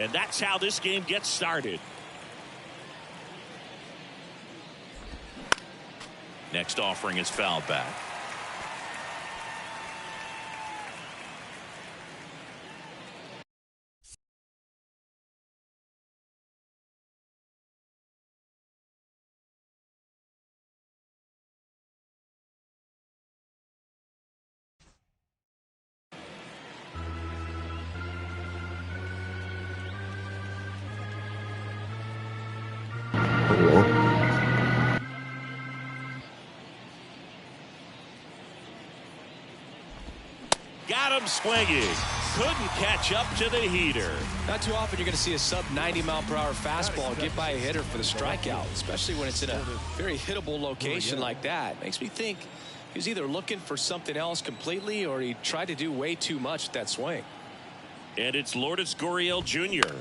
And that's how this game gets started. Next offering is fouled back. Got him swinging. Couldn't catch up to the heater. Not too often you're going to see a sub 90-mile-per-hour fastball get by a hitter for the strikeout, especially when it's in a very hittable location like that. Makes me think he was either looking for something else completely or he tried to do way too much with that swing. And it's Lourdes Gurriel Jr.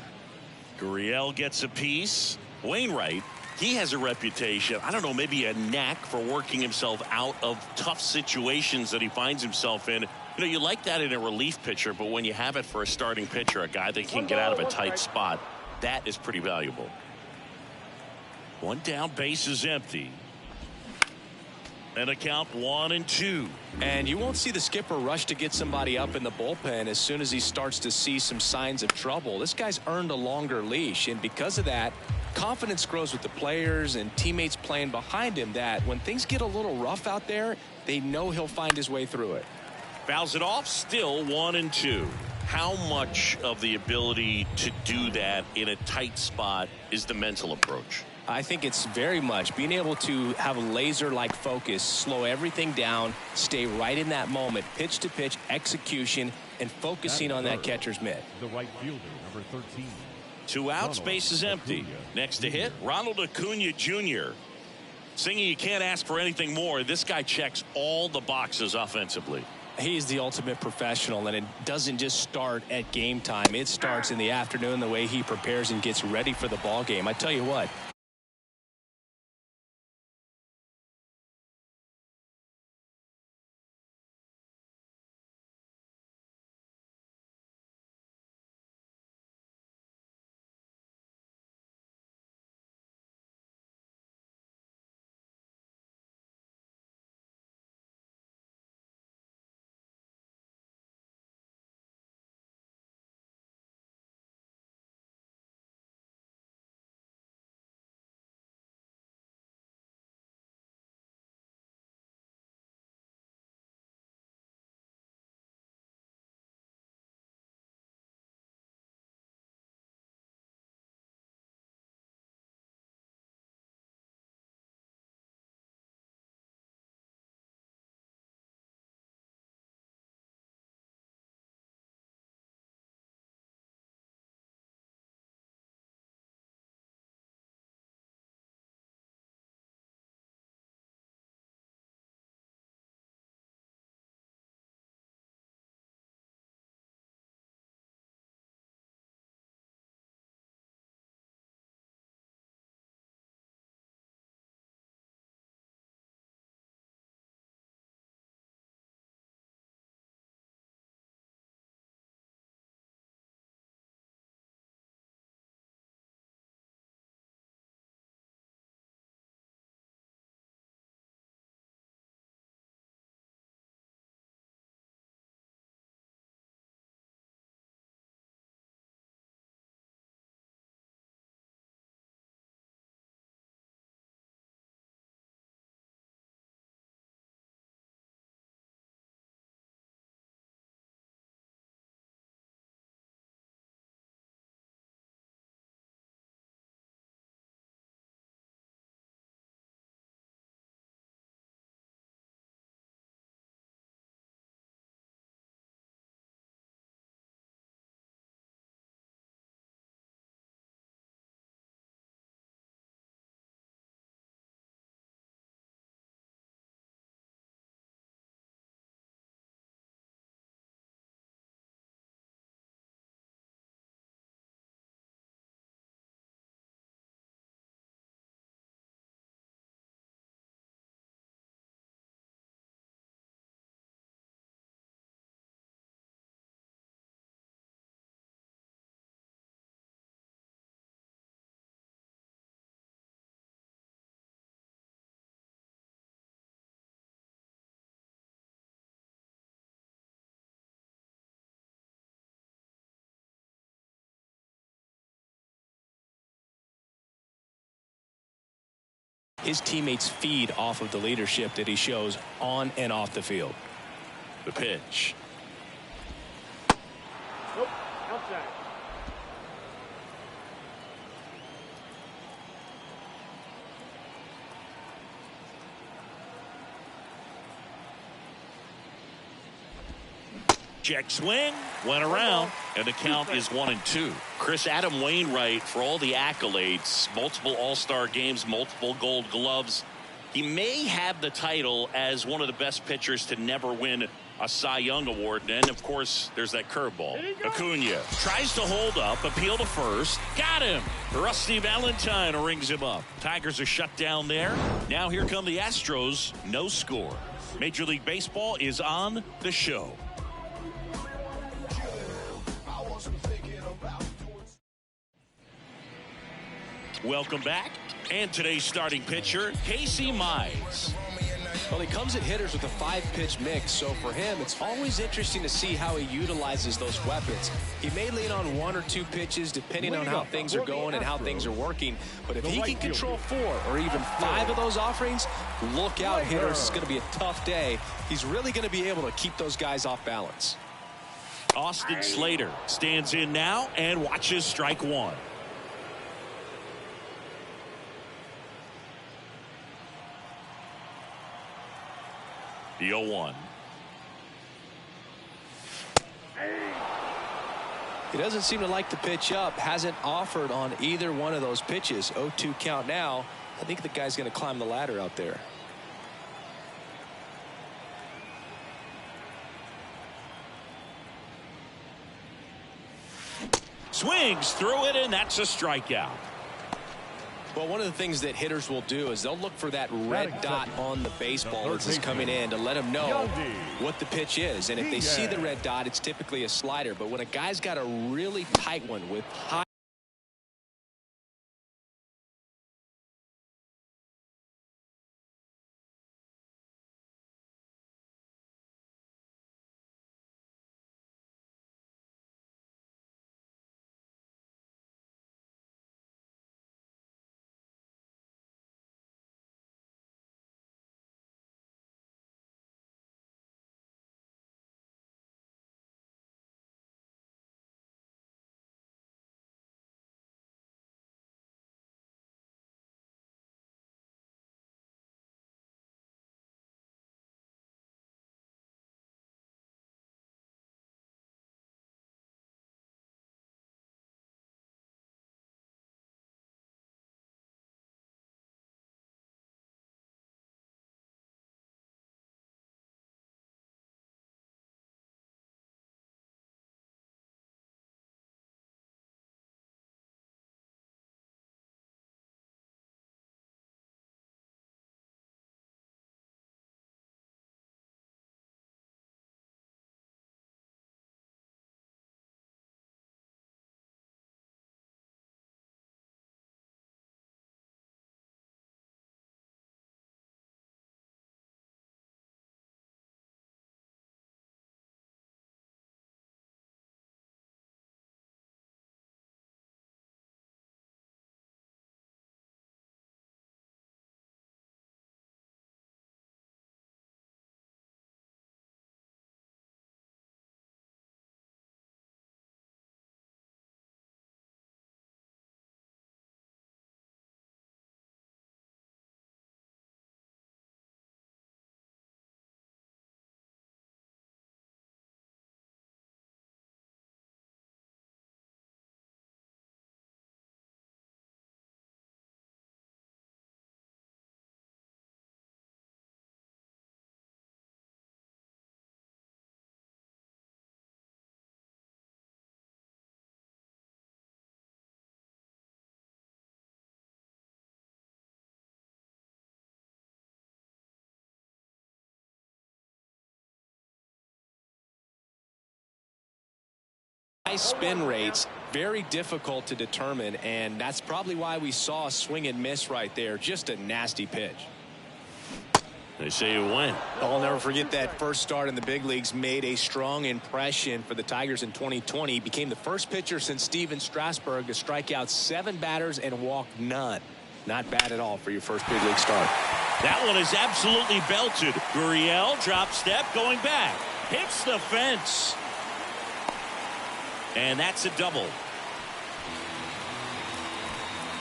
Gurriel gets a piece. Wainwright, he has a reputation, I don't know, maybe a knack for working himself out of tough situations that he finds himself in. You know, you like that in a relief pitcher, but when you have it for a starting pitcher, a guy that can get out of a tight spot, that is pretty valuable. One down, base is empty. And a count 1-2. And you won't see the skipper rush to get somebody up in the bullpen as soon as he starts to see some signs of trouble. This guy's earned a longer leash, and because of that, confidence grows with the players and teammates playing behind him that when things get a little rough out there, they know he'll find his way through it. Fouls it off, still 1-2. How much of the ability to do that in a tight spot is the mental approach? I think it's very much being able to have a laser-like focus, slow everything down, stay right in that moment, pitch to pitch execution, and focusing on that catcher's mitt. The right fielder, number 13. 2 out, space is empty. Next to hit, Ronald Acuna Jr. Singing, you can't ask for anything more. This guy checks all the boxes offensively. He's the ultimate professional, and it doesn't just start at game time. It starts in the afternoon, the way he prepares and gets ready for the ball game. I tell you what, his teammates feed off of the leadership that he shows on and off the field. The pitch. Nope, outside. Check swing, went around, and the count is 1-2. Chris, Adam Wainwright, for all the accolades, multiple All-Star games, multiple Gold Gloves, he may have the title as one of the best pitchers to never win a Cy Young Award. And then, of course, there's that curveball. Acuna tries to hold up, appeal to first, got him. Rusty Valentine rings him up. Tigers are shut down there. Now here come the Astros, no score. Major League Baseball is on the show. Welcome back. And today's starting pitcher, Casey Mize. Well, he comes at hitters with a 5-pitch mix, so for him, it's always interesting to see how he utilizes those weapons. He may lean on 1 or 2 pitches depending on how things are going and how things are working, but if he can control 4 or even 5 of those offerings, look out, hitters. It's going to be a tough day. He's really going to be able to keep those guys off balance. Austin Slater stands in now and watches strike 1. The 0-1. He doesn't seem to like the pitch up. Hasn't offered on either one of those pitches. 0-2 count now. I think the guy's going to climb the ladder out there. Swings through it, and that's a strikeout. Well, one of the things that hitters will do is they'll look for that red dot on the baseball as it's coming in to let them know what the pitch is. And if they see the red dot, it's typically a slider. But when a guy's got a really tight one with high spin rates, very difficult to determine, and that's probably why we saw a swing and miss right there. Just a nasty pitch. They say it went. I'll never forget that first start in the big leagues. Made a strong impression for the Tigers in 2020. He became the first pitcher since Steven Strasburg to strike out 7 batters and walk none. Not bad at all for your first big league start. That one is absolutely belted. Gurriel drop step going back. Hits the fence. And that's a double.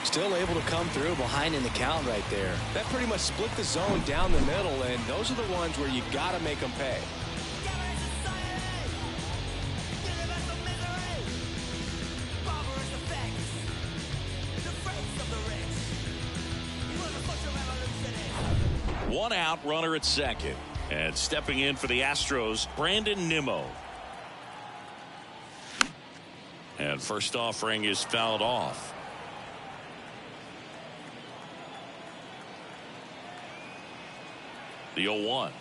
Still able to come through behind in the count right there. That pretty much split the zone down the middle, and those are the ones where you got to make them pay. One out, runner at second. And stepping in for the Astros, Brandon Nimmo. And first offering is fouled off. The 0-1.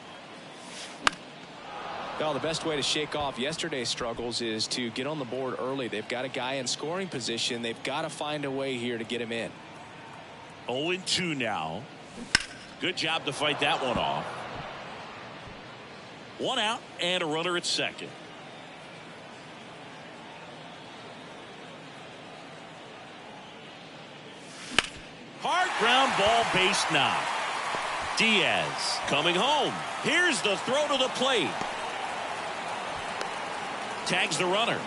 Well, the best way to shake off yesterday's struggles is to get on the board early. They've got a guy in scoring position. They've got to find a way here to get him in. 0-2 now. Good job to fight that one off. One out and a runner at second. Hard ground ball, base knock. Diaz coming home. Here's the throw to the plate. Tags the runner.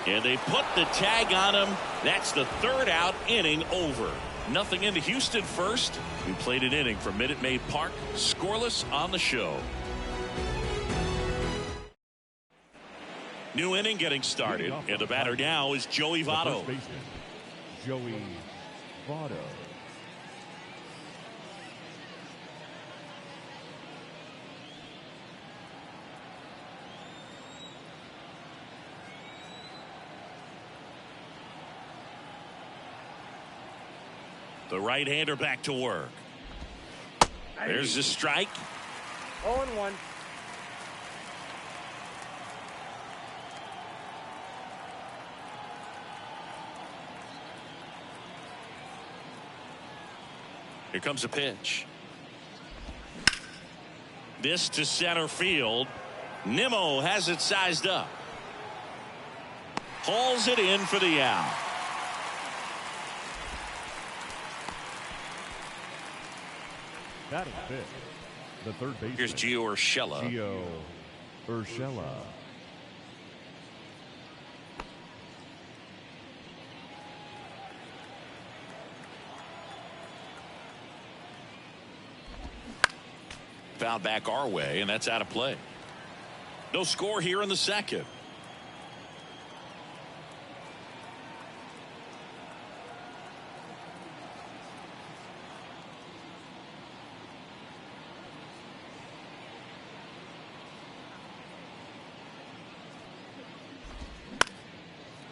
And they put the tag on him. That's the third out, inning over. Nothing into Houston first. We played an inning from Minute Maid Park. Scoreless on the show. New inning getting started. And the batter now is Joey Votto. Joey Votto. The right-hander back to work. There's the strike. 0-1. Here comes a pitch. This to center field. Nimmo has it sized up. Hauls it in for the out. Batting fifth, the third baseman. Here's Gio Urshela. Gio Urshela. Fouled back our way, and that's out of play. No score here in the second.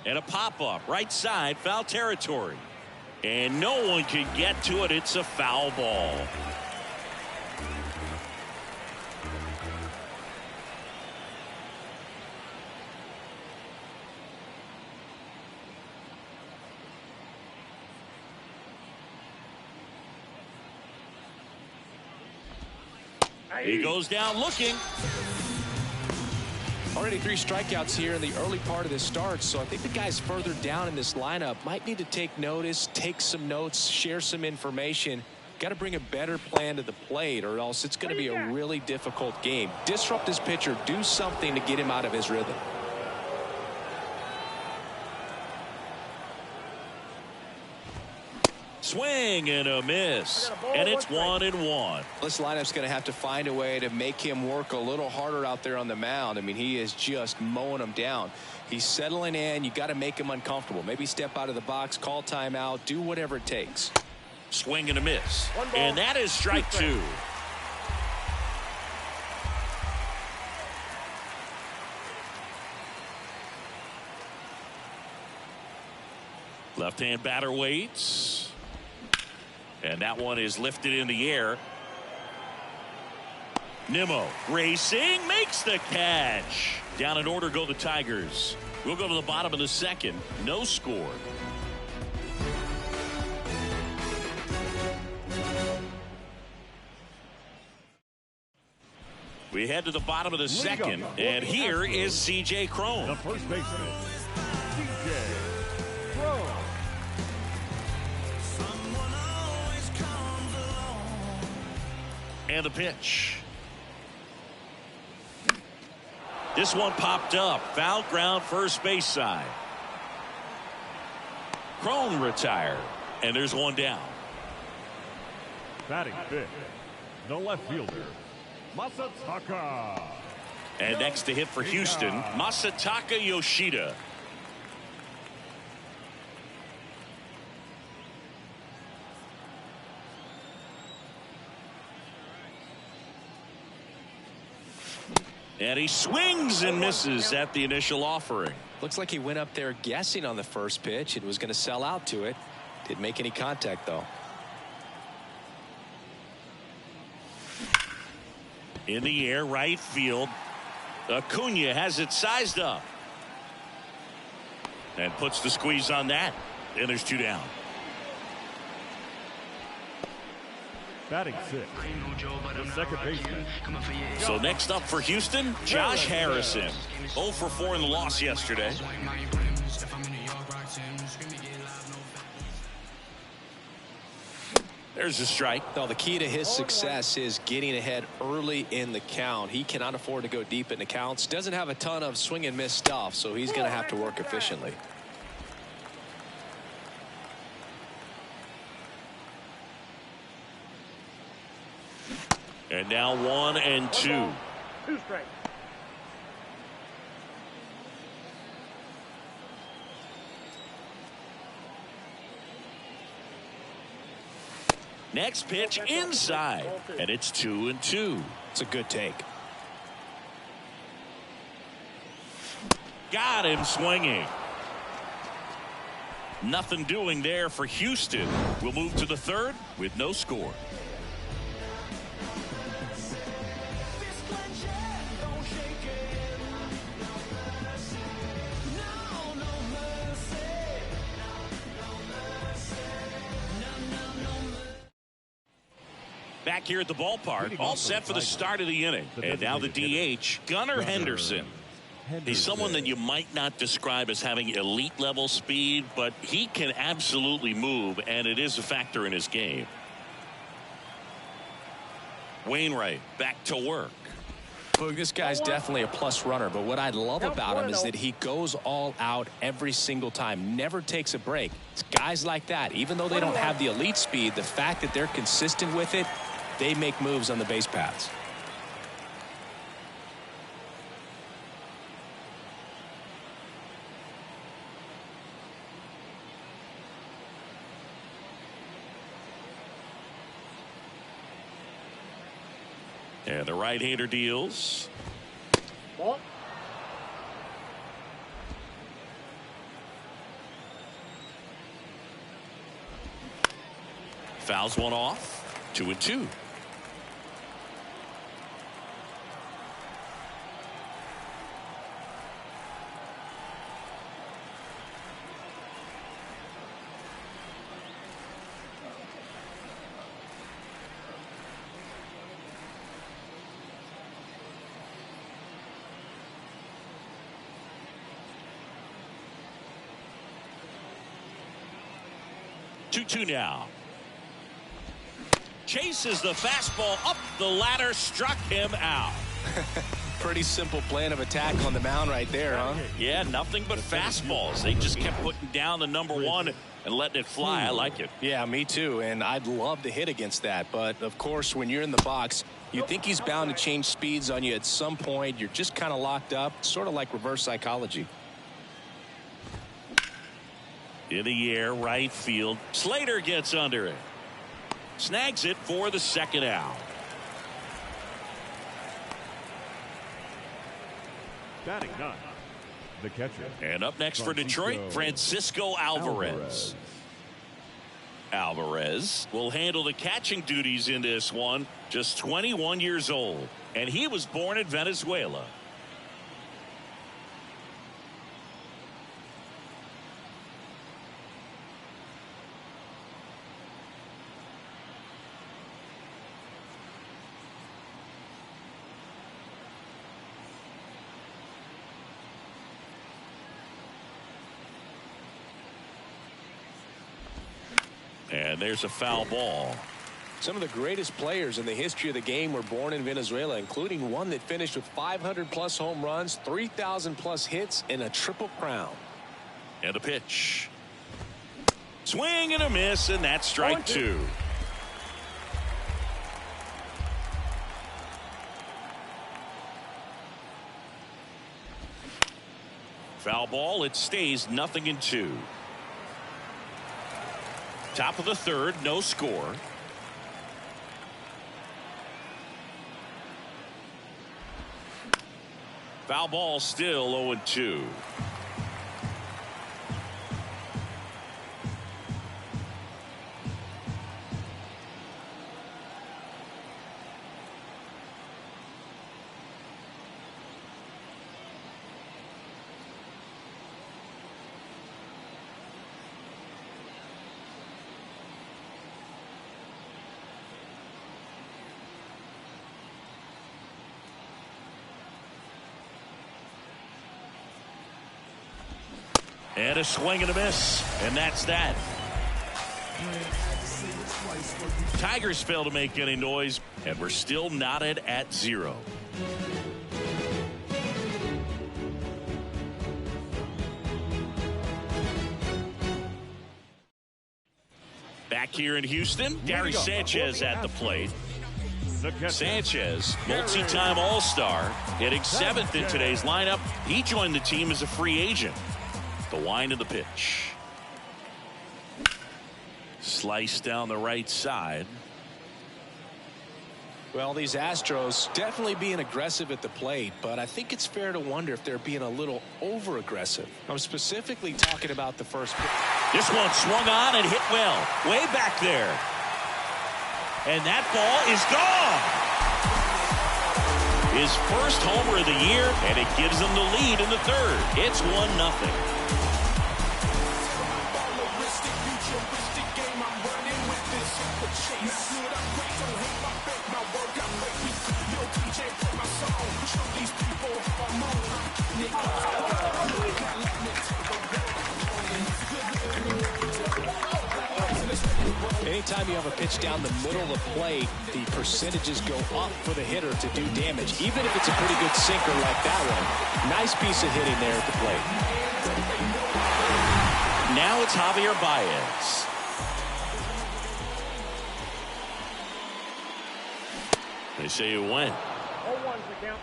And a pop-up right side, foul territory. And no one can get to it. It's a foul ball. He goes down looking. Already 3 strikeouts here in the early part of this start, so I think the guys further down in this lineup might need to take notice, take some notes, share some information. Got to bring a better plan to the plate, or else it's going to be a really difficult game. Disrupt this pitcher, do something to get him out of his rhythm. Swing and a miss, and it's 1-1. This lineup's going to have to find a way to make him work a little harder out there on the mound. I mean, he is just mowing them down. He's settling in. You got to make him uncomfortable. Maybe step out of the box, call timeout, do whatever it takes. Swing and a miss, and that is strike 2. Left-hand batter waits. And that one is lifted in the air. Nimmo racing, makes the catch. Down in order go the Tigers. We'll go to the bottom of the second. No score. We head to the bottom of the second, and here is C.J. Cron. The first baseman, C.J. Cron. And the pitch. This one popped up. Foul ground, first base side. Cron retired. And there's one down. Batting fifth, the left fielder, Masataka. And next to hit for Houston, Masataka Yoshida. And he swings and misses at the initial offering. Looks like he went up there guessing on the first pitch and was going to sell out to it. Didn't make any contact, though. In the air, right field. Acuna has it sized up. And puts the squeeze on that. And there's two down. Batting sixth, the second baseman. So next up for Houston, Josh Harrison. 0 for 4 in the loss yesterday. There's a strike. No, the key to his success is getting ahead early in the count. He cannot afford to go deep in the counts. Doesn't have a ton of swing and miss stuff, so he's going to have to work efficiently. And now 1 and 2. Two strikes. Next pitch inside. And it's 2 and 2. It's a good take. Got him swinging. Nothing doing there for Houston. We'll move to the third with no score. Back here at the ballpark, all set for the start of the inning. And now the DH, Gunnar Henderson. He's someone that you might not describe as having elite level speed, but he can absolutely move, and it is a factor in his game. Wainwright back to work. Look, this guy's definitely a plus runner, but what I love about him is that he goes all out every single time, never takes a break. It's guys like that, even though they don't have the elite speed, the fact that they're consistent with it, they make moves on the base paths. And the right-hander deals. Ball. Fouls one off. 2 and 2. Two now. Chases the fastball up the ladder, struck him out. Pretty simple plan of attack on the mound right there, huh? Yeah, nothing but fastballs. They just kept putting down the number one and letting it fly. I like it. Yeah, me too, and I'd love to hit against that, but of course when you're in the box, you think he's bound to change speeds on you at some point. You're just kind of locked up, sort of like reverse psychology. In the air, right field. Slater gets under it. Snags it for the second out. Batting ninth, the catcher. And up next for Detroit, Francisco Alvarez. Alvarez will handle the catching duties in this one. Just 21 years old. And he was born in Venezuela. And there's a foul ball. Some of the greatest players in the history of the game were born in Venezuela, including one that finished with 500+ home runs, 3,000+ hits, and a triple crown. And a pitch. Swing and a miss, and that's strike 2. Foul ball. It stays 0-2. Top of the third, no score. Foul ball, still 0-2. And a swing and a miss, and that's that. Tigers fail to make any noise, and we're still knotted at 0. Back here in Houston, Gary Sanchez at the plate. Sanchez, multi-time All-Star, hitting 7th in today's lineup. He joined the team as a free agent. The wind of the pitch. Slice down the right side. Well, these Astros definitely being aggressive at the plate, but I think it's fair to wonder if they're being a little over-aggressive. I'm specifically talking about the first pitch. This one swung on and hit well. Way back there. And that ball is gone. His first homer of the year, and it gives them the lead in the third. It's 1-0. Anytime you have a pitch down the middle of the plate, the percentages go up for the hitter to do damage, even if it's a pretty good sinker like that one. Nice piece of hitting there at the plate. Now it's Javier Baez. They say it went. 0-1's the count.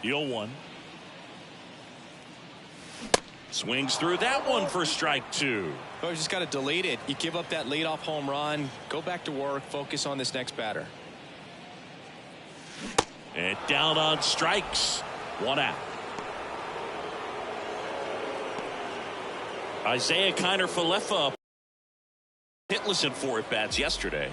The 0-1. Swings through that one for strike 2. Oh, you just got to delete it. You give up that leadoff home run, go back to work, focus on this next batter. And down on strikes. 1 out. Isaiah Kiner-Falefa hitless in 4 at-bats yesterday.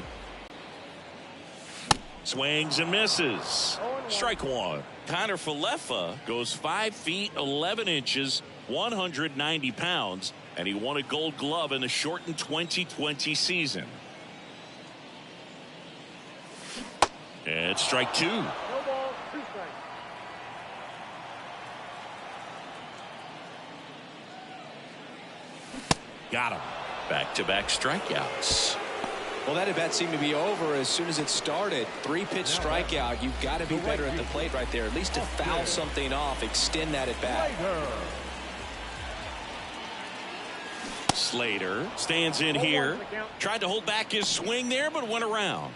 Swings and misses. Strike 1. Kiner-Falefa goes 5 feet 11 inches, 190 pounds, and he won a Gold Glove in the shortened 2020 season. And strike 2. No ball, 2 strikes. Got him. Back-to-back strikeouts. Well, that at-bat seemed to be over as soon as it started. 3-pitch strikeout. You've got to be better at the plate right there, at least to foul something off, extend that at-bat. Slater stands in here. Tried to hold back his swing there, but went around.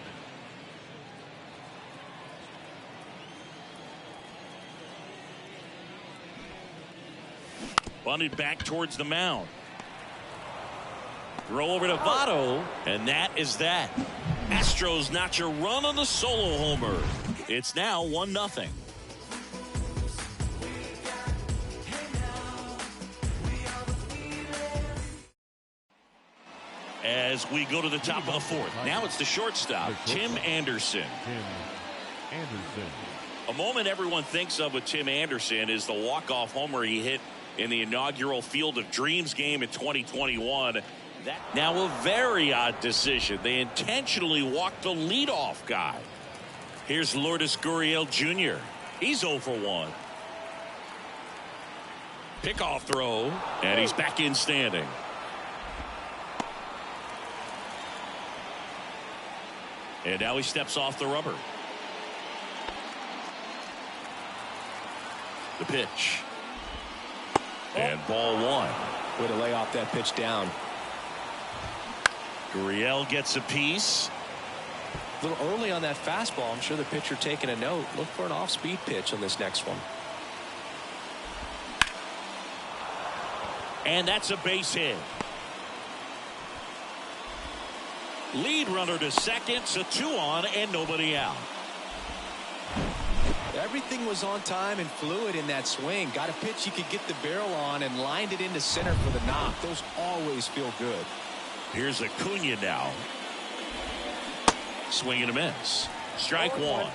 Bunted back towards the mound. Throw over to Votto, and that is that. Astros notch a run on the solo homer. It's now 1-0. As we go to the top of the 4th. Now it's the shortstop, Tim Anderson. A moment everyone thinks of with Tim Anderson is the walk-off homer he hit in the inaugural Field of Dreams game in 2021. Now a very odd decision. They intentionally walked the leadoff guy. Here's Lourdes Gurriel Jr. He's 0 for 1. Pickoff throw, and he's back in standing. And now he steps off the rubber. The pitch. And ball one. Way to lay off that pitch down. Gurriel gets a piece. A little early on that fastball. I'm sure the pitcher taking a note. Look for an off-speed pitch on this next one. And that's a base hit. Lead runner to second, so 2 on and nobody out. Everything was on time and fluid in that swing. Got a pitch he could get the barrel on and lined it into center for the knock. Those always feel good. Here's Acuna now. Swing and a miss. Strike one.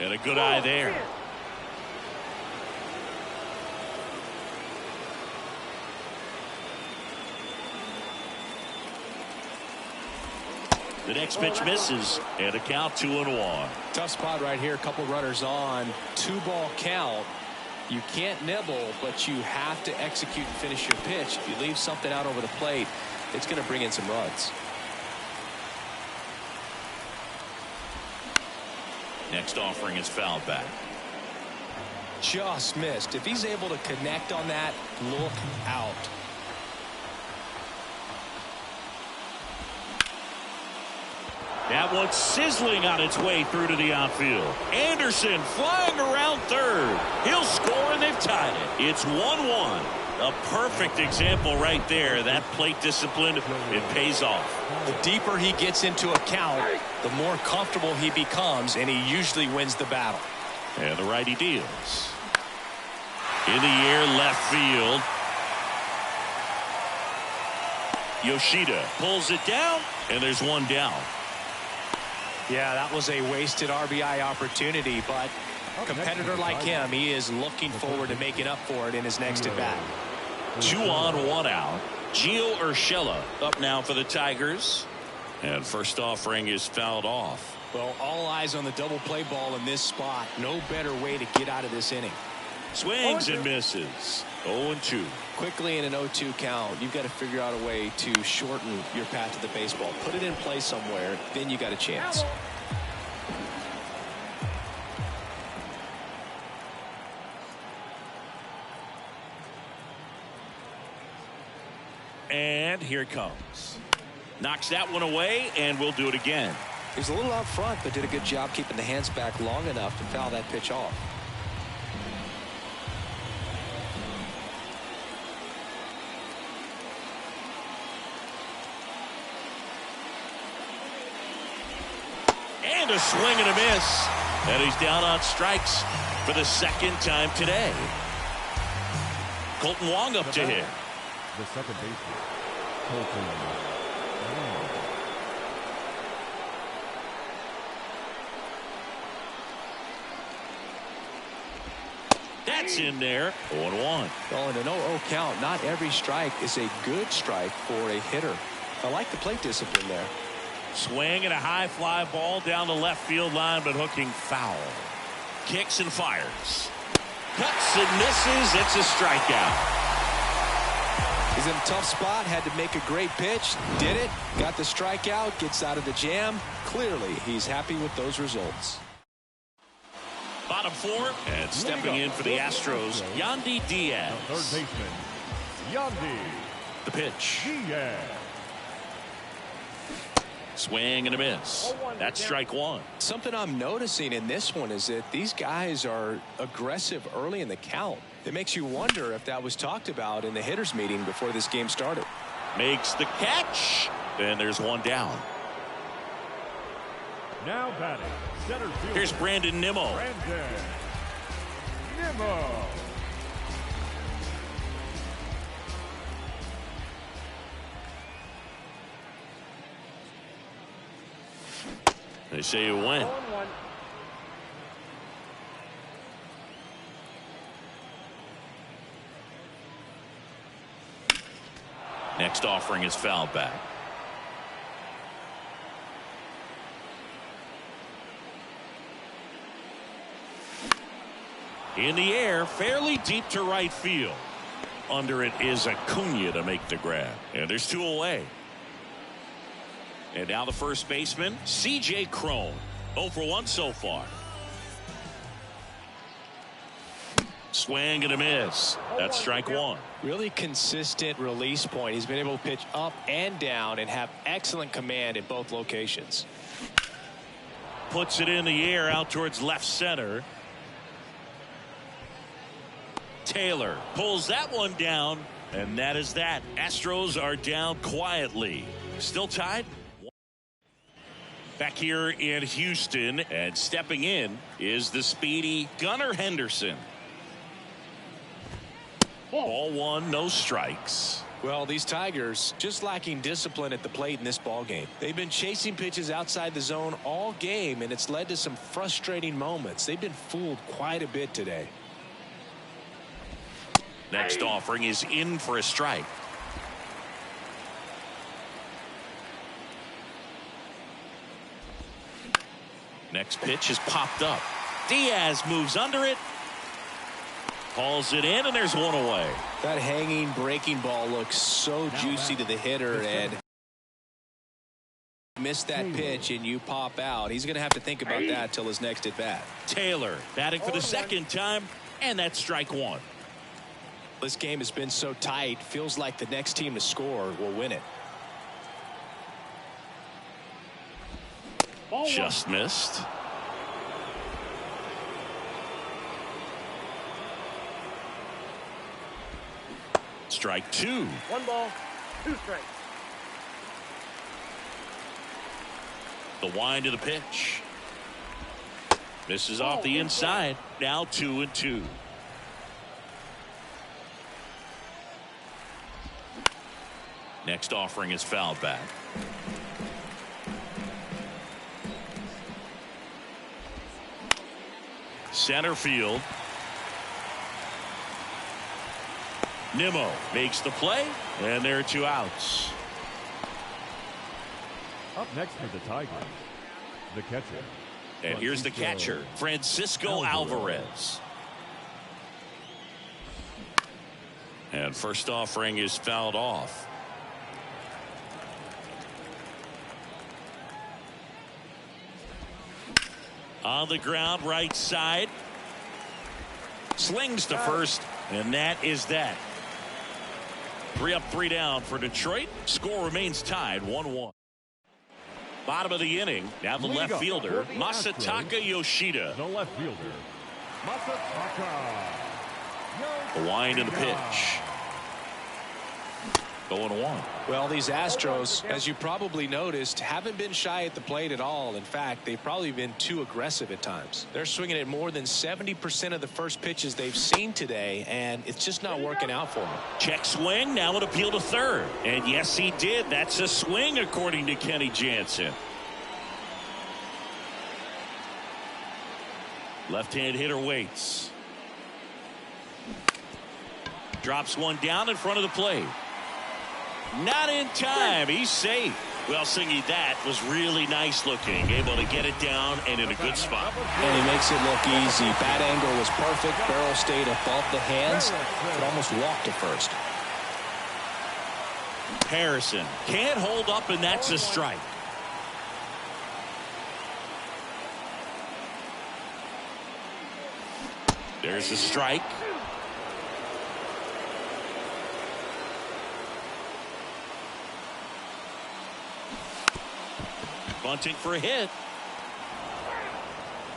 And a good eye there. The next pitch misses, and a count 2-1. Tough spot right here. A couple runners on. 2-ball count. You can't nibble, but you have to execute and finish your pitch. If you leave something out over the plate, it's going to bring in some runs. Next offering is fouled back. Just missed. If he's able to connect on that, look out. That one's sizzling on its way through to the outfield. Anderson flying around third. He'll score, and they've tied it. It's 1-1. A perfect example right there. That plate discipline, it pays off. The deeper he gets into a count, the more comfortable he becomes, and he usually wins the battle. And the righty deals. In the air, left field. Yoshida pulls it down, and there's one down. Yeah, that was a wasted RBI opportunity, but a competitor like him, he is looking forward to making up for it in his next at bat. 2 on, 1 out. Gio Urshela up now for the Tigers. And first offering is fouled off. Well, all eyes on the double play ball in this spot. No better way to get out of this inning. Swings and misses. 0-2. Quickly in an 0-2 count, you've got to figure out a way to shorten your path to the baseball. Put it in play somewhere, then you got a chance. And here it comes. Knocks that one away, and we'll do it again. He's a little out front, but did a good job keeping the hands back long enough to foul that pitch off. And a swing and a miss. And he's down on strikes for the second time today. Colton Wong up to hit. The second baseman, Colton Wong. That's in there. 0-1. Well, in an 0-0 count, not every strike is a good strike for a hitter. I like the plate discipline there. Swing and a high fly ball down the left field line, but hooking foul. Kicks and fires. Cuts and misses. It's a strikeout. He's in a tough spot, had to make a great pitch, did it, got the strikeout, gets out of the jam. Clearly, he's happy with those results. Bottom 4, and stepping in for the Astros, Yandy Diaz. The third baseman, Yandy The pitch. Diaz. Swing and a miss. That's strike one. Something I'm noticing in this one is that these guys are aggressive early in the count. It makes you wonder if that was talked about in the hitters meeting before this game started. Makes the catch. And there's one down. Now batting, center field. Here's Brandon Nimmo. Brandon Nimmo. They say you win. 1-1. Next offering is fouled back. In the air, fairly deep to right field. Under it is Acuna to make the grab. And there's 2 away. And now the first baseman, C.J. Cron. 0 for 1 so far. Swing and a miss. That's strike 1. Really consistent release point. He's been able to pitch up and down and have excellent command in both locations. Puts it in the air out towards left center. Taylor pulls that one down, and that is that. Astros are down quietly. Still tied. Back here in Houston, and stepping in is the speedy Gunnar Henderson. Ball 1, no strikes. Well, these Tigers just lacking discipline at the plate in this ball game. They've been chasing pitches outside the zone all game, and it's led to some frustrating moments. They've been fooled quite a bit today. Next offering is in for a strike. Next pitch is popped up. Diaz moves under it. Hauls it in, and there's 1 away. That hanging breaking ball looks so juicy to the hitter, and miss that pitch and you pop out. He's going to have to think about that till his next at bat. Taylor batting for the second time, and that's strike 1. This game has been so tight. Feels like the next team to score will win it. Just missed. Strike 2. 1 ball, 2 strikes. The wind of the pitch. Misses off the inside. Now 2-2. Next offering is fouled back. Center field. Nimmo makes the play, and there are 2 outs. Up next for the Tigers, the catcher. And here's the catcher, Francisco Alvarez. And first offering is fouled off. On the ground, right side. Slings to first, and that is that. 3 up, 3 down for Detroit. Score remains tied 1-1. Bottom of the inning. Now the left fielder, Masataka Yoshida. The left fielder, Masataka. The wind and the pitch. 0-1. Well, these Astros, as you probably noticed, haven't been shy at the plate at all. In fact, they've probably been too aggressive at times. They're swinging at more than 70% of the first pitches they've seen today, and it's just not working out for them. Check swing. Now an appeal to third. And yes, he did. That's a swing, according to Kenny Jansen. Left-hand hitter waits. Drops one down in front of the plate. Not in time. He's safe. Well, Singy, that was really nice looking. Able to get it down and in a good spot. And he makes it look easy. Bat angle was perfect. Barrel stayed above the hands. Could almost walk to first. Harrison can't hold up, and that's a strike. There's a strike. Bunting for a hit.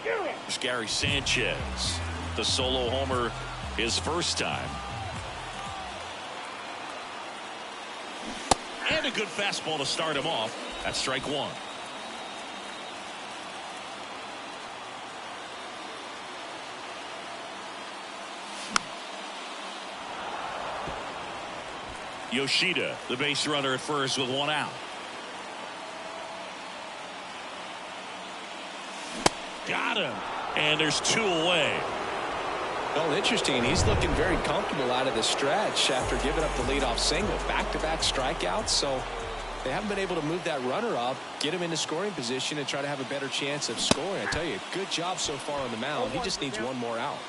There's Gary Sanchez. The solo homer his first time. And a good fastball to start him off. That's strike 1. Yoshida, the base runner at first with 1 out. Got him. And there's 2 away. Well, interesting. He's looking very comfortable out of the stretch after giving up the leadoff single. Back-to-back strikeouts, so they haven't been able to move that runner up, get him into scoring position, and try to have a better chance of scoring. I tell you, good job so far on the mound. He just needs 1 more out.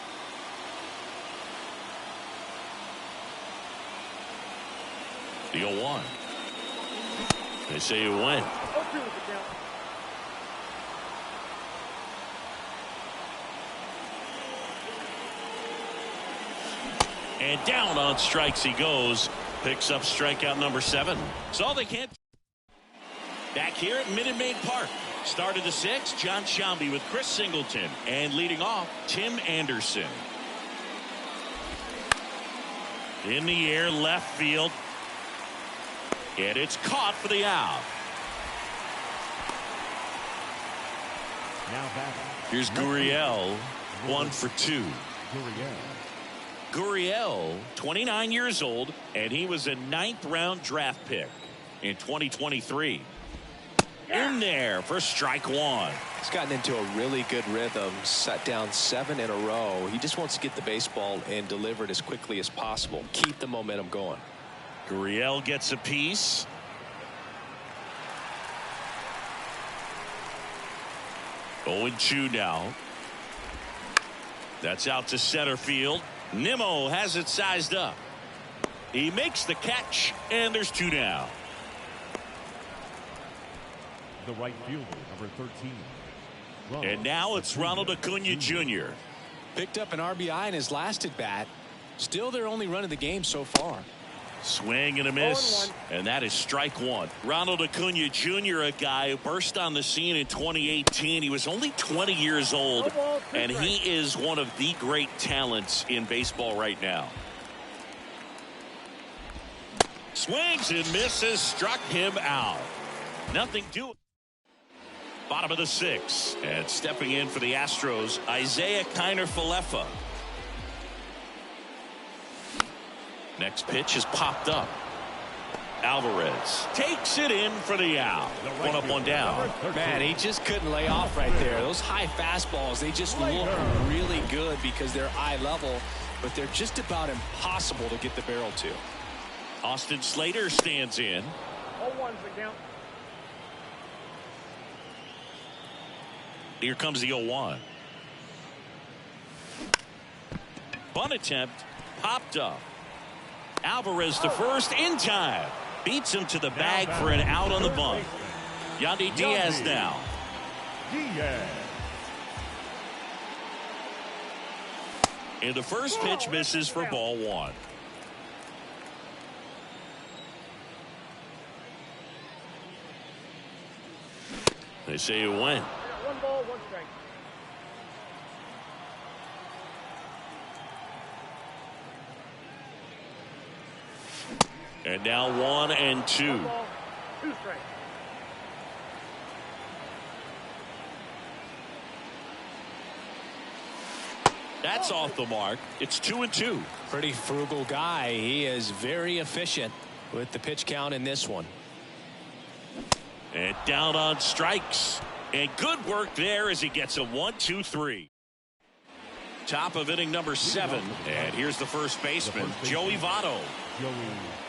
The 0-1. They say it went. 0-2 is the count. And down on strikes he goes. Picks up strikeout number 7. So they can't. Back here at Minute Maid Park. Started the 6th, John Sciambi with Chris Singleton. And leading off, Tim Anderson. In the air, left field. And it's caught for the out. Now back. Here's Gurriel, 1 for 2. Gurriel, 29 years old, and he was a 9th-round draft pick in 2023. In there for strike 1. He's gotten into a really good rhythm, sat down 7 in a row. He just wants to get the baseball and deliver it as quickly as possible. Keep the momentum going. Gurriel gets a piece. Oh, 2 now. That's out to center field. Nimmo has it sized up. He makes the catch, and there's 2 down. The right fielder, number 13. And now it's Ronald Acuna Jr. Picked up an RBI in his last at bat. Still their only run of the game so far. Swing and a miss, and that is strike 1. Ronald Acuna Jr., a guy who burst on the scene in 2018. He was only 20 years old, and he is one of the great talents in baseball right now. Swings and misses, struck him out. Nothing to it. Bottom of the 6th, and stepping in for the Astros, Isaiah Kiner-Falefa. Next pitch is popped up. Alvarez takes it in for the out. 1 up, 1 down. Man, he just couldn't lay off right there. Those high fastballs, they just look really good because they're eye level, but they're just about impossible to get the barrel to. Austin Slater stands in. 0-1 is the count. Here comes the 0-1. Bunt attempt popped up. Alvarez to first in time. Beats him to the bag for an out on the bunt. Yandy Diaz now. Diaz. And the first pitch misses for ball 1. They say it went. 1 ball, 1 strike. And now 1 and 2. 1 ball, 2 strikes. That's off the mark. It's 2 and 2. Pretty frugal guy. He is very efficient with the pitch count in this one. And down on strikes. And good work there as he gets a 1-2-3. Top of inning number 7. And here's the first baseman, Joey Votto.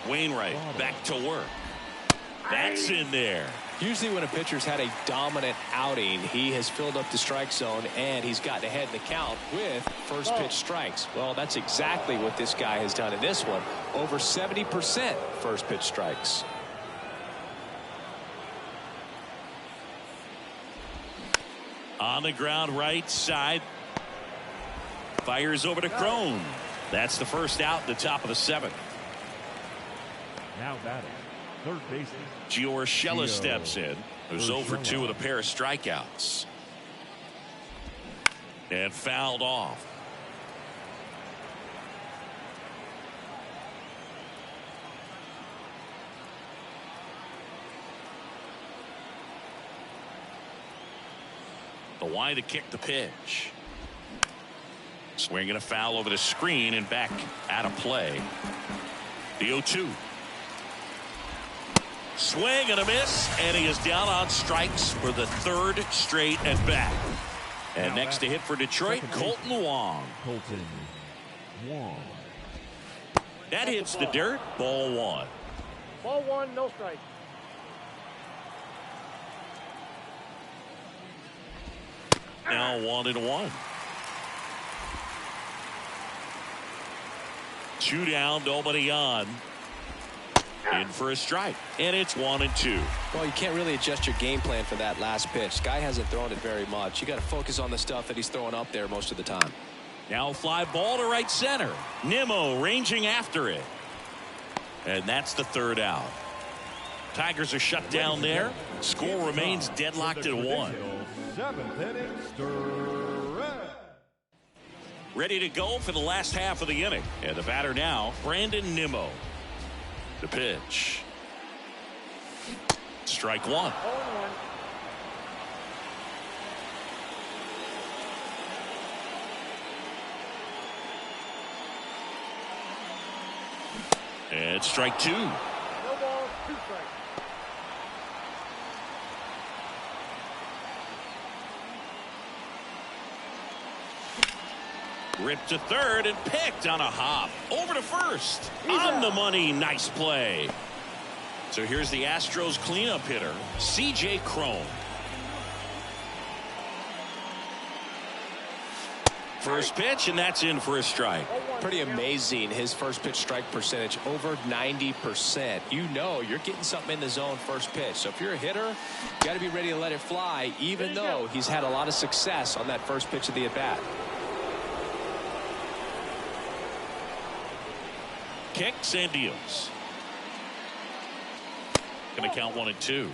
Wainwright back to work. That's in there. Usually when a pitcher's had a dominant outing, he has filled up the strike zone and he's gotten ahead in the count with first pitch strikes. Well, that's exactly what this guy has done in this one. Over 70% first pitch strikes. On the ground right side. Fires over to Crone. That's the first out, the top of the 7th. Now batting, third baseman. Gio Urshela steps in. Who's 0 for 2 with a pair of strikeouts. And fouled off. The wide to kick the pitch. Swinging a foul over the screen and back out of play. The 0-2. Swing and a miss, and he is down on strikes for the 3rd straight at bat. And next to hit for Detroit, Colton Wong. Colton Wong. That hits the dirt. Ball 1. Ball 1, no strike. Now 1-1. 2 down, nobody on. In for a strike, and it's 1-2. Well, you can't really adjust your game plan for that last pitch. Guy hasn't thrown it very much. You got to focus on the stuff that he's throwing up there most of the time. Now fly ball to right center. Nimmo ranging after it. And that's the third out. Tigers are shut down there. Score remains deadlocked at 1. Seventh inning, stretch. Ready to go for the last half of the inning. And the batter now, Brandon Nimmo. The pitch. Strike 1. 0-1. And strike 2. No balls, 2 strikes. Ripped to third and picked on a hop. Over to first. On the money. Nice play. So here's the Astros cleanup hitter, C.J. Cron. First pitch, and that's in for a strike. Pretty amazing, his first pitch strike percentage, over 90%. You know you're getting something in the zone first pitch. So if you're a hitter, you got to be ready to let it fly, even though he's had a lot of success on that first pitch of the at-bat. Kicks and deals. Going to count 1-2.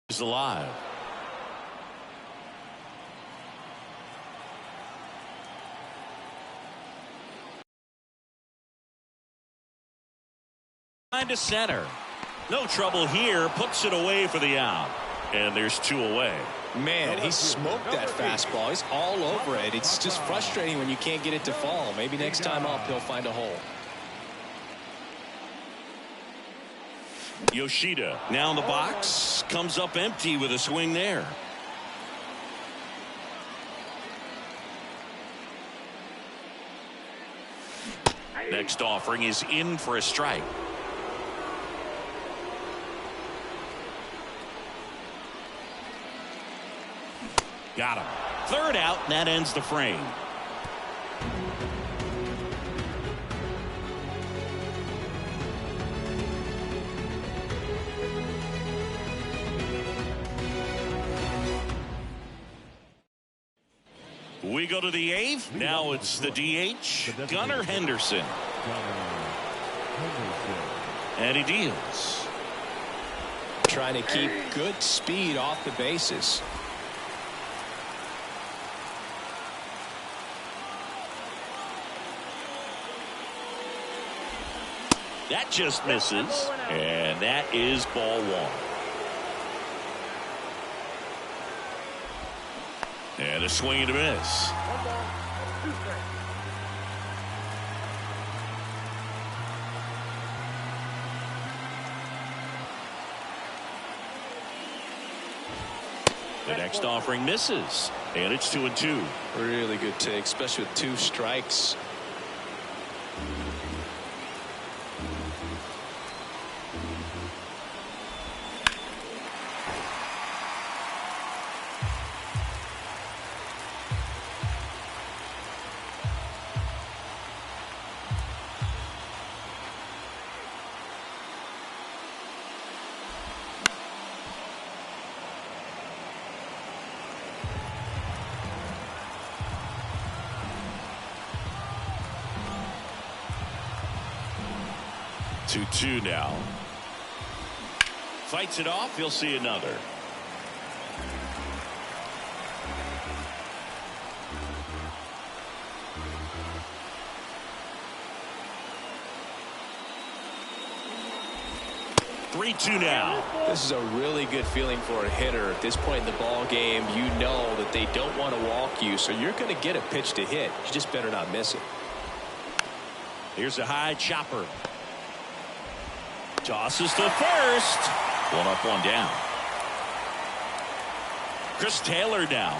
Is alive. Line to center. No trouble here. Puts it away for the out. And there's 2 away. Man, he smoked that fastball. He's all over it. It's just frustrating when you can't get it to fall. Maybe next time up he'll find a hole. Yoshida now in the box. Comes up empty with a swing there. Next offering is in for a strike. Got him. Third out, and that ends the frame. We go to the 8th. Now it's the DH, Gunnar Henderson. And he deals. Trying to keep good speed off the bases. That just misses, and that is ball 1. And a swing and a miss. 1 ball, 2 strikes. The next offering misses, and it's 2-2. Really good take, especially with 2 strikes. Two now. Fights it off. You'll see another. Three-two now. This is a really good feeling for a hitter at this point in the ball game. You know that they don't want to walk you, so you're going to get a pitch to hit. You just better not miss it. Here's a high chopper. Tosses to first. 1 up, 1 down. Chris Taylor now.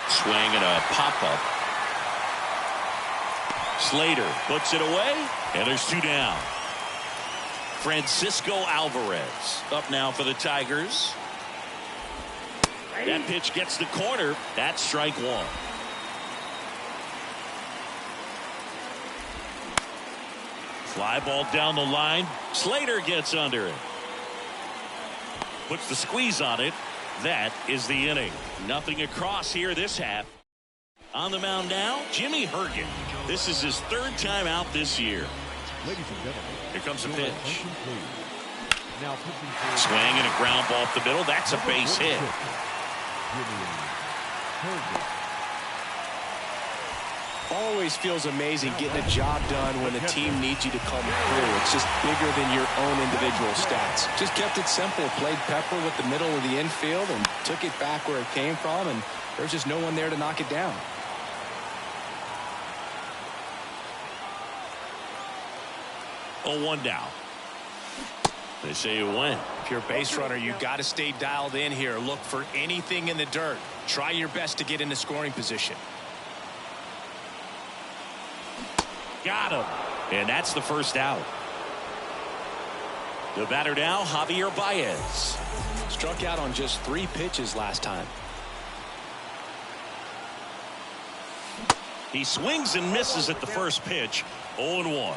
Swing and a pop-up. Slater puts it away, and there's 2 down. Francisco Alvarez up now for the Tigers. That pitch gets the corner. That's strike 1. Fly ball down the line. Slater gets under it. Puts the squeeze on it. That is the inning. Nothing across here this half. On the mound now, Jimmy Herget. This is his 3rd time out this year. Ladies and gentlemen, Here comes a your pitch. attention, please. Now pitching for Swing and a ground ball up the middle. That's a base hit. Jimmy Herget. Always feels amazing getting a job done when the team needs you to come through. It's just bigger than your own individual stats. Just kept it simple. Played pepper with the middle of the infield and took it back where it came from, and there's just no one there to knock it down. Oh, 1 down. They say you win. If you're a base runner, you got to stay dialed in here. Look for anything in the dirt. Try your best to get into scoring position. Got him. And that's the first out. The batter now, Javier Baez. Struck out on just 3 pitches last time. He swings and misses at the first pitch. 0-1.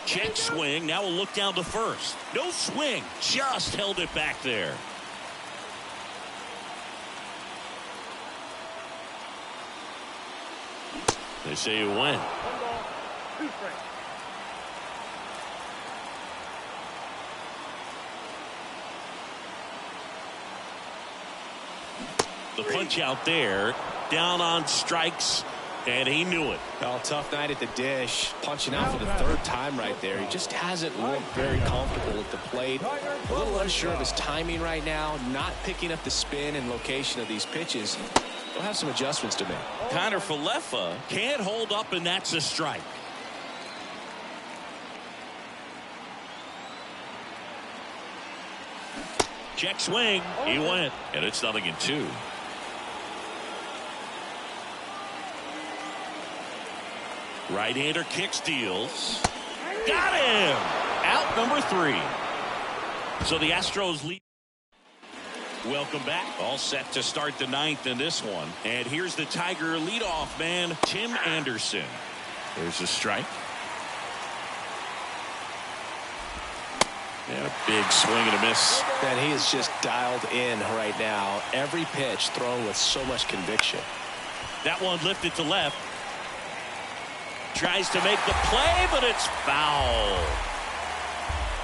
Check swing. Now we'll look down to first. No swing. Just held it back there. They say you win. 1 ball, 2 strikes. The punch out there. Down on strikes. And he knew it. Well, tough night at the dish. Punching out for the 3rd time right there. He just hasn't looked very comfortable at the plate. A little unsure of his timing right now. Not picking up the spin and location of these pitches. He'll have some adjustments to make. Connor Falefa can't hold up, and that's a strike. Check swing. He went. And it's 0-2. Right-hander kick steals. Got him. Out number 3. So the Astros lead. Welcome back. All set to start the 9th in this one. And here's the Tiger leadoff man, Tim Anderson. There's a strike. And a big swing and a miss. And he is just dialed in right now. Every pitch thrown with so much conviction. That one lifted to left. Tries to make the play, but it's foul.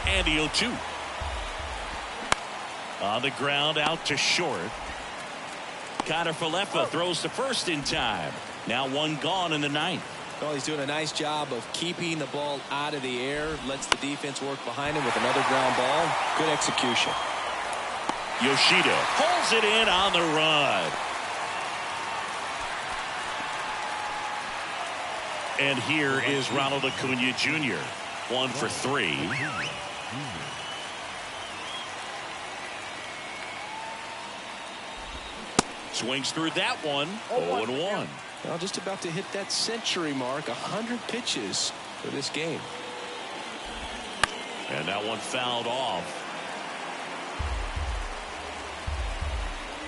And the 0-2. On the ground, out to short. Connor Falefa throws to first in time. Now 1 gone in the 9th. Well, he's doing a nice job of keeping the ball out of the air. Lets the defense work behind him with another ground ball. Good execution. Yoshida pulls it in on the run. And here is Ronald Acuna Jr. 1 for 3. Swings through that one. 0-1. Well, just about to hit that century mark. 100 pitches for this game. And that one fouled off.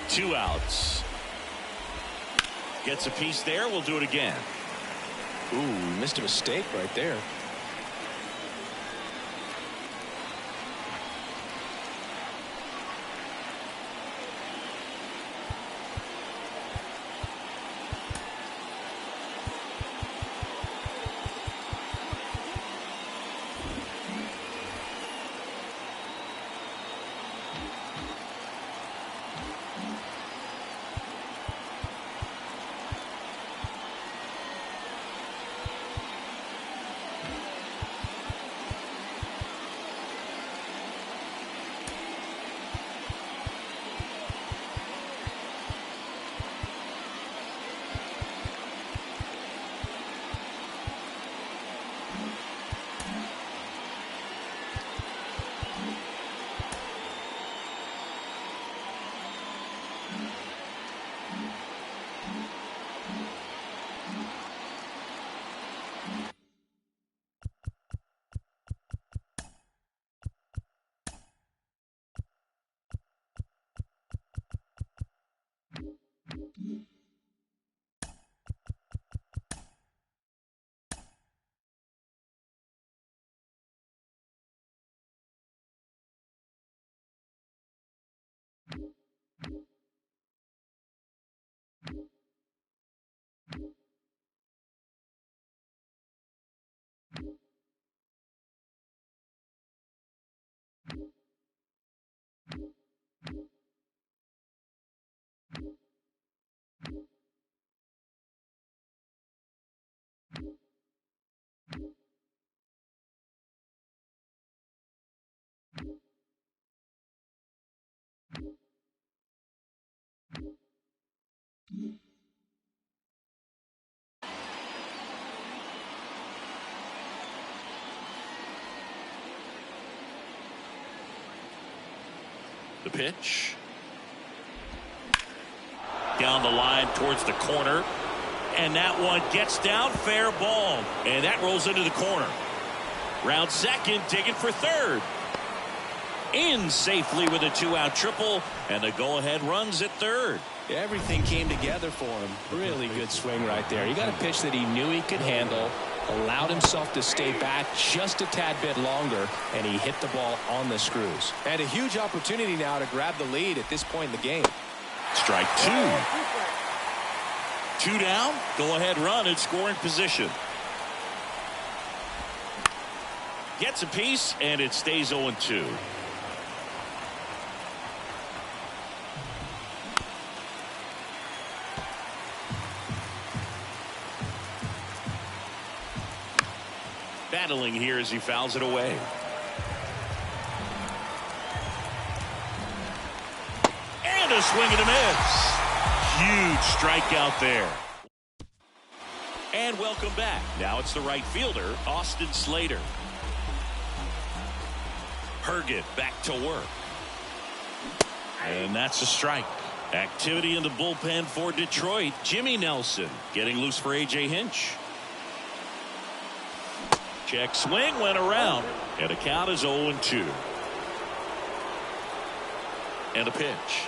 2 outs. Gets a piece there. We'll do it again. Ooh, missed a mistake right there. The pitch. Down the line towards the corner. And that one gets down, fair ball. And that rolls into the corner. Round second, digging for third. In safely with a 2-out triple. And the go-ahead runs at third. Everything came together for him. Really good swing right there. He got a pitch that he knew he could handle, allowed himself to stay back just a tad bit longer, and he hit the ball on the screws. And a huge opportunity now to grab the lead at this point in the game. Strike two. 2 down. Go ahead run in scoring position. Gets a piece, and it stays 0-2. Battling here as he fouls it away. And a swing and a miss. Huge strikeout there. And welcome back. Now it's the right fielder, Austin Slater. Herget back to work. And that's a strike. Activity in the bullpen for Detroit. Jimmy Nelson getting loose for A.J. Hinch. Check swing went around, and the count is 0-2. And a pitch.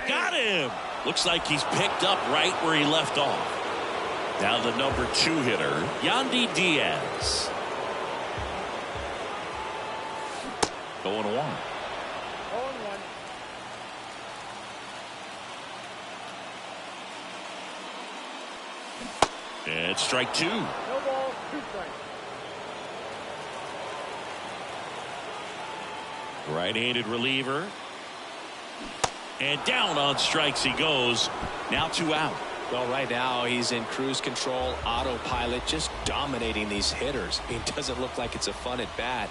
Got him. Looks like he's picked up right where he left off. Now the number 2 hitter, Yandy Diaz. 0-1. And strike 2. No ball, 2 strikes. Right-handed reliever. And down on strikes he goes. Now 2 out. Well, right now he's in cruise control, autopilot, just dominating these hitters. It doesn't look like it's a fun at bat.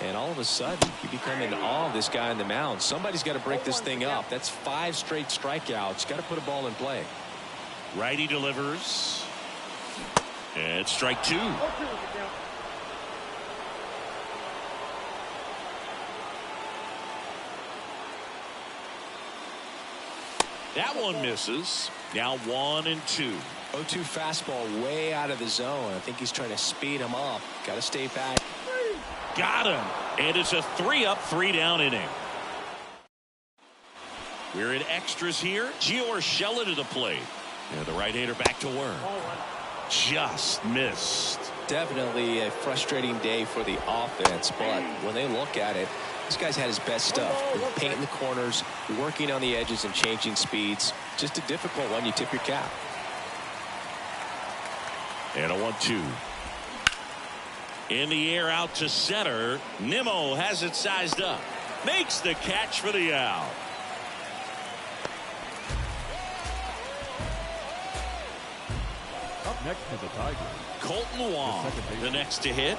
And all of a sudden, you become in awe of this guy on the mound. Somebody's got to break this thing up. That's 5 straight strikeouts. Got to put a ball in play. Righty delivers. And strike 2. 0-2 is the count. That one misses. Now 1-2. 0-2 fastball way out of the zone. I think he's trying to speed him up. Got to stay back. Got him. And it's a 3-up, 3-down inning. We're in extras here. Gio Urshela to the plate. And the right-hander back to work. Just missed. Definitely a frustrating day for the offense, but when they look at it, this guy's had his best stuff. Painting the corners, working on the edges, and changing speeds. Just a difficult one. You tip your cap. And a 1-2. In the air out to center. Nimmo has it sized up. Makes the catch for the out. Up next to the Tigers, Colton Wong, the next to hit.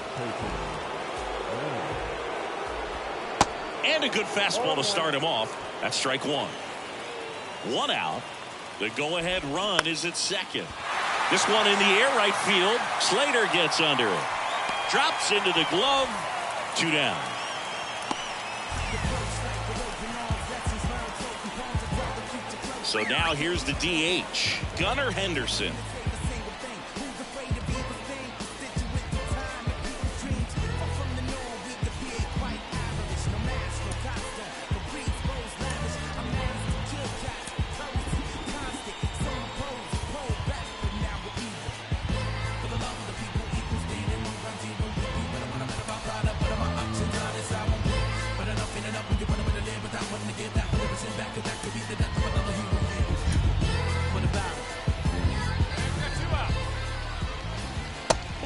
And a good fastball to start him off. That's strike 1. 1 out. The go-ahead run is at second. This one in the air right field. Slater gets under it. Drops into the glove. 2 down. So now here's the DH, Gunnar Henderson.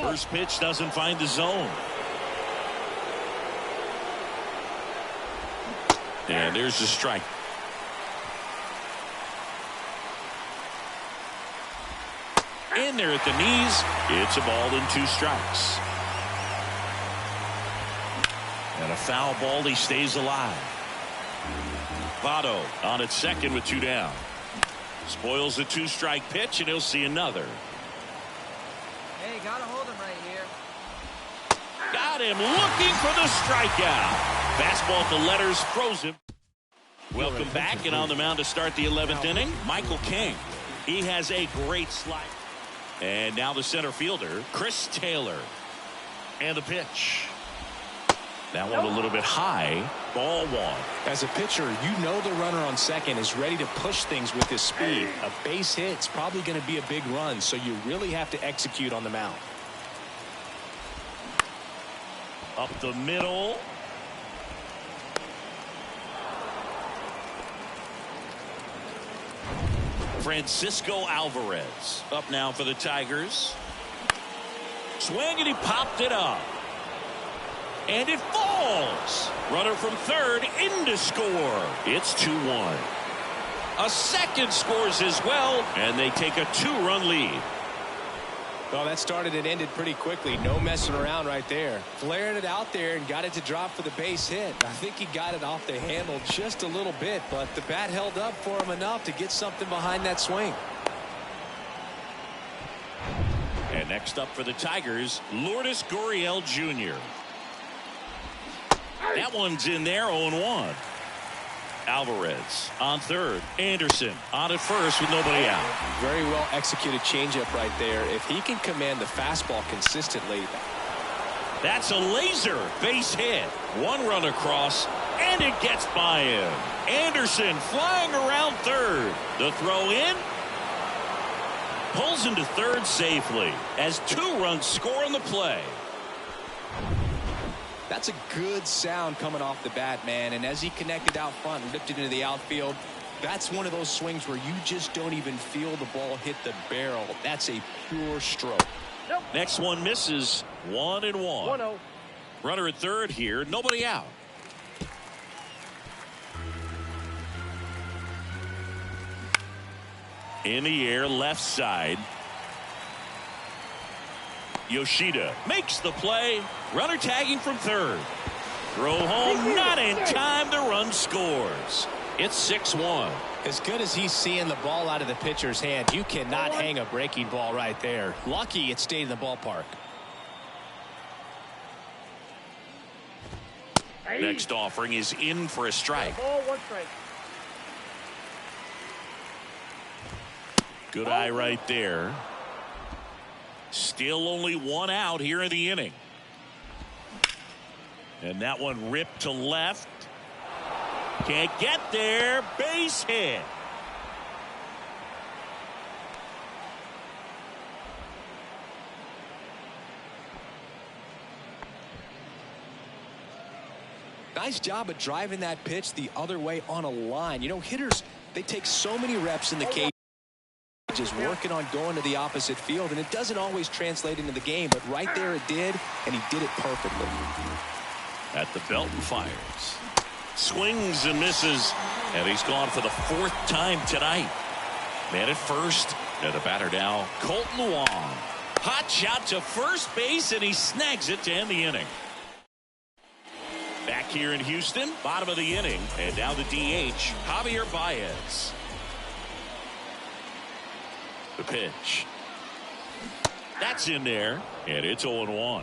First pitch doesn't find the zone. And there's the strike. In there at the knees. It's a ball and 2 strikes. And a foul ball. He stays alive. Votto on at second with 2 down. Spoils a 2-strike pitch, and he'll see another. Hey, gotta hold him right here. Got him looking for the strikeout. Fastball at the letters, throws him. Welcome back, and on the mound to start the 11th inning, Michael King. He has a great slide. And now the center fielder, Chris Taylor. And the pitch. That one a little bit high. Ball 1. As a pitcher, you know the runner on second is ready to push things with his speed. A base hit's probably going to be a big run, so you really have to execute on the mound. Up the middle. Francisco Alvarez up now for the Tigers. Swing, and he popped it up. And it falls. Runner from third in to score. It's 2-1. A second scores as well, and they take a 2-run lead. Well, that started and ended pretty quickly. No messing around right there. Flared it out there and got it to drop for the base hit. I think he got it off the handle just a little bit, but the bat held up for him enough to get something behind that swing. And next up for the Tigers, Lourdes Gurriel Jr. That one's in there, 0-1. Alvarez on third. Anderson on at first with nobody out. Very well executed changeup right there. If he can command the fastball consistently. That's a laser base hit. 1 run across, and it gets by him. Anderson flying around third. The throw in. Pulls into third safely as 2 runs score on the play. That's a good sound coming off the bat, man. And as he connected out front and ripped it into the outfield, that's one of those swings where you just don't even feel the ball hit the barrel. That's a pure stroke. Nope. Next one misses. 1-1. 1-0. Runner at third here. Nobody out. In the air, left side. Yoshida makes the play. Runner tagging from third. Throw home, not in time. The run scores. It's 6-1. As good as he's seeing the ball out of the pitcher's hand, you cannot hang a breaking ball right there. Lucky it stayed in the ballpark. Next offering is in for a strike. Ball, 1 strike. Good eye right there. Still only 1 out here in the inning. And that one ripped to left. Can't get there. Base hit. Nice job of driving that pitch the other way on a line. You know, hitters, they take so many reps in the cage. Just working on going to the opposite field, and it doesn't always translate into the game, but right there it did, and he did it perfectly. At the belt and fires. Swings and misses, and he's gone for the 4th time tonight. Man at first, and the batter now, Colton Wong. Hot shot to first base, and he snags it to end the inning. Back here in Houston, bottom of the inning, and now the DH, Javier Baez. The pitch. That's in there, and it's 0-1.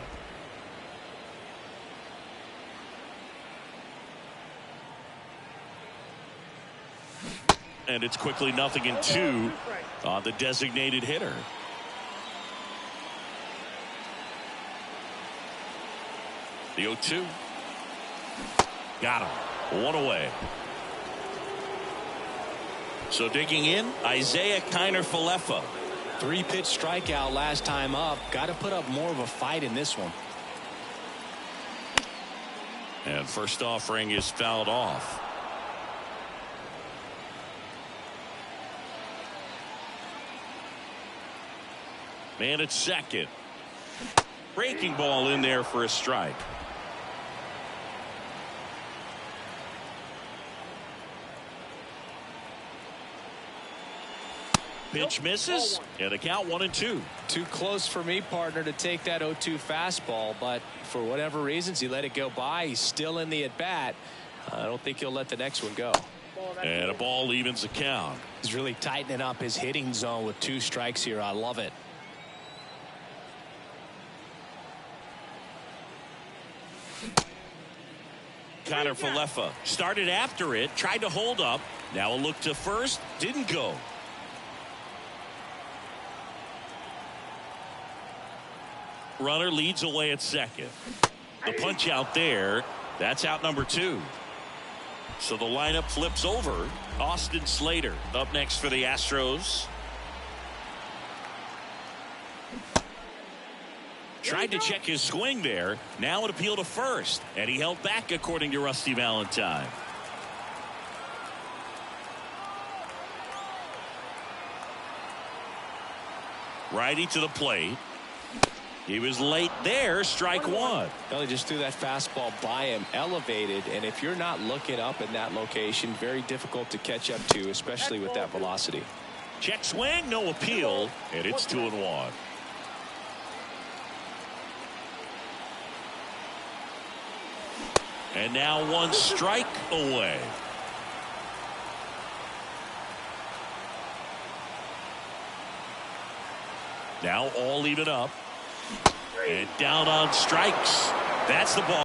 And it's quickly 0-2 on the designated hitter. The 0-2. Got him. 1 away. So digging in, Isaiah Kiner-Falefa. 3-pitch strikeout last time up. Got to put up more of a fight in this one. And first offering is fouled off. Man at second. Breaking ball in there for a strike. Pitch misses, and a count 1-2. Too close for me, partner, to take that 0-2 fastball, but for whatever reasons, he let it go by. He's still in the at-bat. I don't think he'll let the next one go. And a ball evens the count. He's really tightening up his hitting zone with 2 strikes here. I love it. Connor Falefa started after it, tried to hold up. Now a look to first, didn't go. Runner leads away at second. The punch out there, that's out number 2. So the lineup flips over. Austin Slater up next for the Astros. Tried to check his swing there. Now an appeal to first. And he held back, according to Rusty Valentine. Righty to the plate. He was late there. Strike 1. Well, he just threw that fastball by him, elevated, and if you're not looking up in that location, very difficult to catch up to, especially with that velocity. Check swing, no appeal, and it's 2-1. And now 1 strike away. Now all even up. And down on strikes. That's the ball.